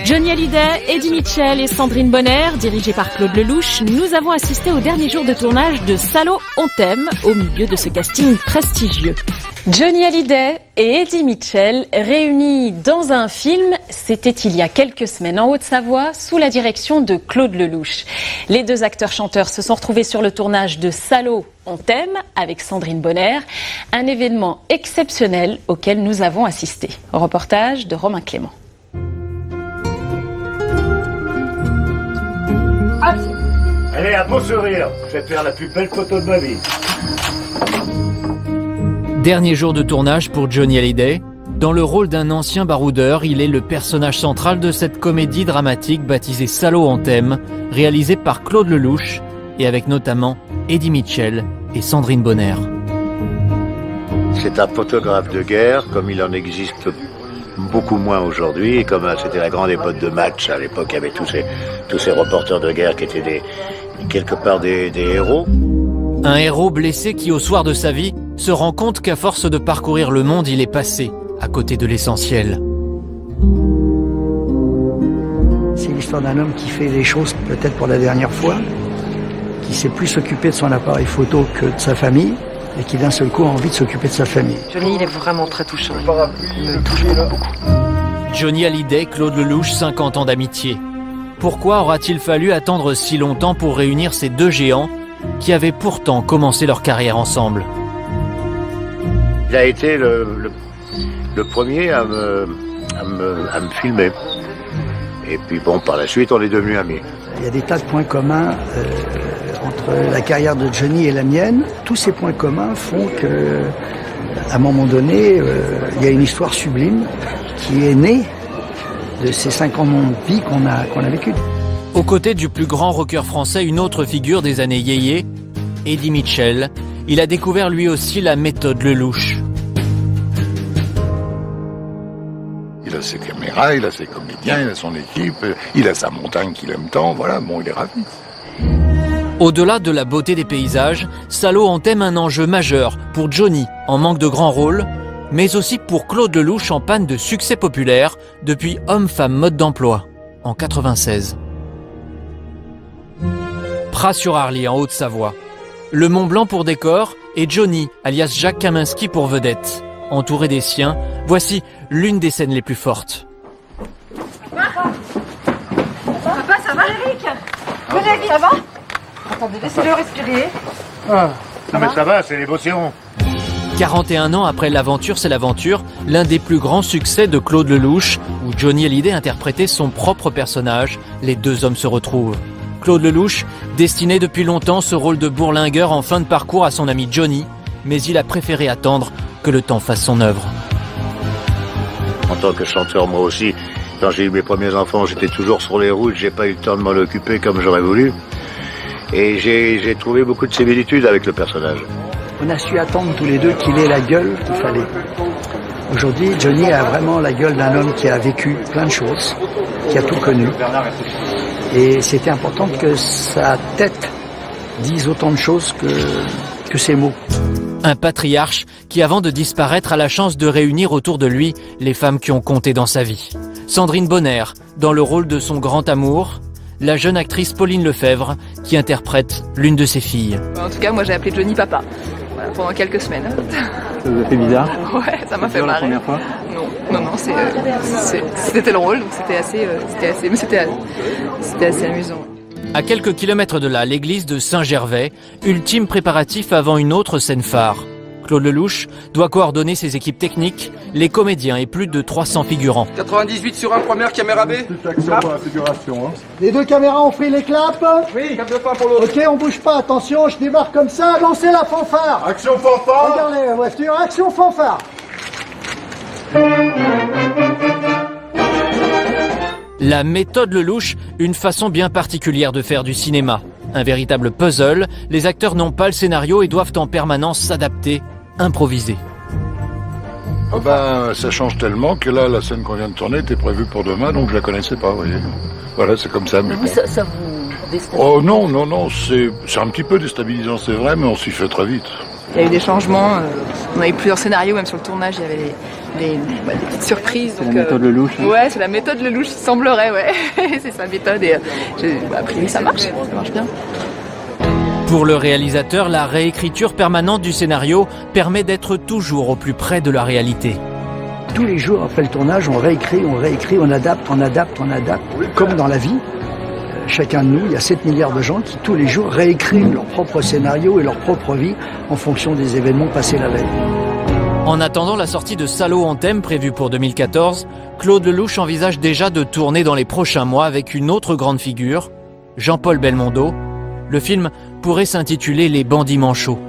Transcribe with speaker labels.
Speaker 1: Johnny Hallyday, Eddie Mitchell et Sandrine Bonner, dirigés par Claude Lelouch, nous avons assisté au dernier jour de tournage de Salaud, on t'aime, au milieu de ce casting prestigieux. Johnny Hallyday et Eddie Mitchell réunis dans un film, c'était il y a quelques semaines en Haute-Savoie, sous la direction de Claude Lelouch. Les deux acteurs-chanteurs se sont retrouvés sur le tournage de Salaud, on t'aime, avec Sandrine Bonner, un événement exceptionnel auquel nous avons assisté. Reportage de Romain Clément.
Speaker 2: Allez, un beau sourire, je vais te faire la plus belle photo de ma vie.
Speaker 3: Dernier jour de tournage pour Johnny Hallyday. Dans le rôle d'un ancien baroudeur, il est le personnage central de cette comédie dramatique baptisée Salaud on t'aime, réalisée par Claude Lelouch et avec notamment Eddie Mitchell et Sandrine Bonner.
Speaker 2: C'est un photographe de guerre, comme il en existe beaucoup moins aujourd'hui, et comme c'était la grande époque de match, à l'époque il y avait tous ces reporters de guerre qui étaient quelque part des héros.
Speaker 3: Un héros blessé qui, au soir de sa vie, se rend compte qu'à force de parcourir le monde, il est passé à côté de l'essentiel.
Speaker 4: C'est l'histoire d'un homme qui fait les choses peut-être pour la dernière fois, qui sait plus s'occuper de son appareil photo que de sa famille, et qui d'un seul coup a envie de s'occuper de sa famille.
Speaker 5: Johnny, il est vraiment très touchant. Il me touche beaucoup.
Speaker 3: Johnny Hallyday, Claude Lelouch, 50 ans d'amitié. Pourquoi aura-t-il fallu attendre si longtemps pour réunir ces deux géants qui avaient pourtant commencé leur carrière ensemble?
Speaker 2: Il a été le premier à me filmer. Et puis bon, par la suite, on est devenus amis.
Speaker 4: Il y a des tas de points communs entre la carrière de Johnny et la mienne. Tous ces points communs font que, à un moment donné, il y a une histoire sublime qui est née de ces 5 ans de vie qu'on a vécu.
Speaker 3: Aux côtés du plus grand rocker français, une autre figure des années yéyé, Eddie Mitchell. Il a découvert lui aussi la méthode Lelouch.
Speaker 6: Il a ses caméras, il a ses comédiens, il a son équipe, il a sa montagne qu'il aime tant, voilà, bon, il est ravi.
Speaker 3: Au-delà de la beauté des paysages, Salaud en t'aime un enjeu majeur pour Johnny, en manque de grands rôles, mais aussi pour Claude Lelouch en panne de succès populaire depuis Homme-Femme Mode d'Emploi, en 96. Pras-sur-Arly, en Haute-Savoie. Le Mont Blanc pour décor et Johnny, alias Jacques Kaminski pour vedette. Entouré des siens, voici l'une des scènes les plus fortes.
Speaker 5: Papa, ça va, Eric? Eric, ça va? Attendez, laissez-le respirer.
Speaker 2: Non mais ça va, c'est l'émotion.
Speaker 3: 41 ans après L'aventure, c'est l'aventure, l'un des plus grands succès de Claude Lelouch, où Johnny Hallyday interprétait son propre personnage, les deux hommes se retrouvent. Claude Lelouch destinait depuis longtemps ce rôle de bourlingueur en fin de parcours à son ami Johnny, mais il a préféré attendre que le temps fasse son œuvre.
Speaker 2: En tant que chanteur, moi aussi, quand j'ai eu mes premiers enfants, j'étais toujours sur les routes, j'ai pas eu le temps de m'en occuper comme j'aurais voulu. Et j'ai trouvé beaucoup de similitudes avec le personnage.
Speaker 4: On a su attendre tous les deux qu'il ait la gueule qu'il fallait. Aujourd'hui, Johnny a vraiment la gueule d'un homme qui a vécu plein de choses, qui a tout connu. Et c'était important que sa tête dise autant de choses que ses mots.
Speaker 3: Un patriarche qui, avant de disparaître, a la chance de réunir autour de lui les femmes qui ont compté dans sa vie. Sandrine Bonner, dans le rôle de son grand amour, la jeune actrice Pauline Lefebvre, qui interprète l'une de ses filles.
Speaker 5: En tout cas, moi j'ai appelé Johnny papa. Voilà, pendant quelques semaines.
Speaker 7: Ça vous a fait bizarre?
Speaker 5: Ouais, ça m'a fait marrer.
Speaker 7: La première fois?
Speaker 5: Non, c'était le rôle, donc c'était assez amusant.
Speaker 3: À quelques kilomètres de là, l'église de Saint-Gervais, ultime préparatif avant une autre scène phare. Claude Lelouch doit coordonner ses équipes techniques, les comédiens et plus de 300 figurants.
Speaker 8: 98 sur 1, première caméra B.
Speaker 4: Les deux caméras ont pris les claps?
Speaker 8: Oui, cap de fin pour l'autre.
Speaker 4: Ok, on bouge pas, attention, je démarre comme ça, lancez la fanfare.
Speaker 8: Action fanfare.
Speaker 4: Regardez la voiture, action fanfare.
Speaker 3: La méthode Lelouch, une façon bien particulière de faire du cinéma. Un véritable puzzle, les acteurs n'ont pas le scénario et doivent en permanence s'adapter, improviser.
Speaker 6: Ça change tellement que là, la scène qu'on vient de tourner était prévue pour demain, donc je la connaissais pas, vous voyez. Voilà, c'est comme ça. Mais bon.
Speaker 5: Ça vous déstabilise?
Speaker 6: Oh non, c'est un petit peu déstabilisant, c'est vrai, mais on s'y fait très vite.
Speaker 5: Il y a eu des changements, on a eu plusieurs scénarios, même sur le tournage, il y avait des petites surprises.
Speaker 7: C'est la méthode Lelouch. Hein.
Speaker 5: Ouais, c'est la méthode Lelouch, il semblerait, ouais. C'est sa méthode et a priori ça marche bien.
Speaker 3: Pour le réalisateur, la réécriture permanente du scénario permet d'être toujours au plus près de la réalité.
Speaker 4: Tous les jours après le tournage, on réécrit, on adapte. Comme dans la vie, chacun de nous, il y a 7 milliards de gens qui tous les jours réécrivent leur propre scénario et leur propre vie en fonction des événements passés la veille.
Speaker 3: En attendant la sortie de Salaud on t'aime prévue pour 2014, Claude Lelouch envisage déjà de tourner dans les prochains mois avec une autre grande figure, Jean-Paul Belmondo. Le film pourrait s'intituler Les Bandits Manchots.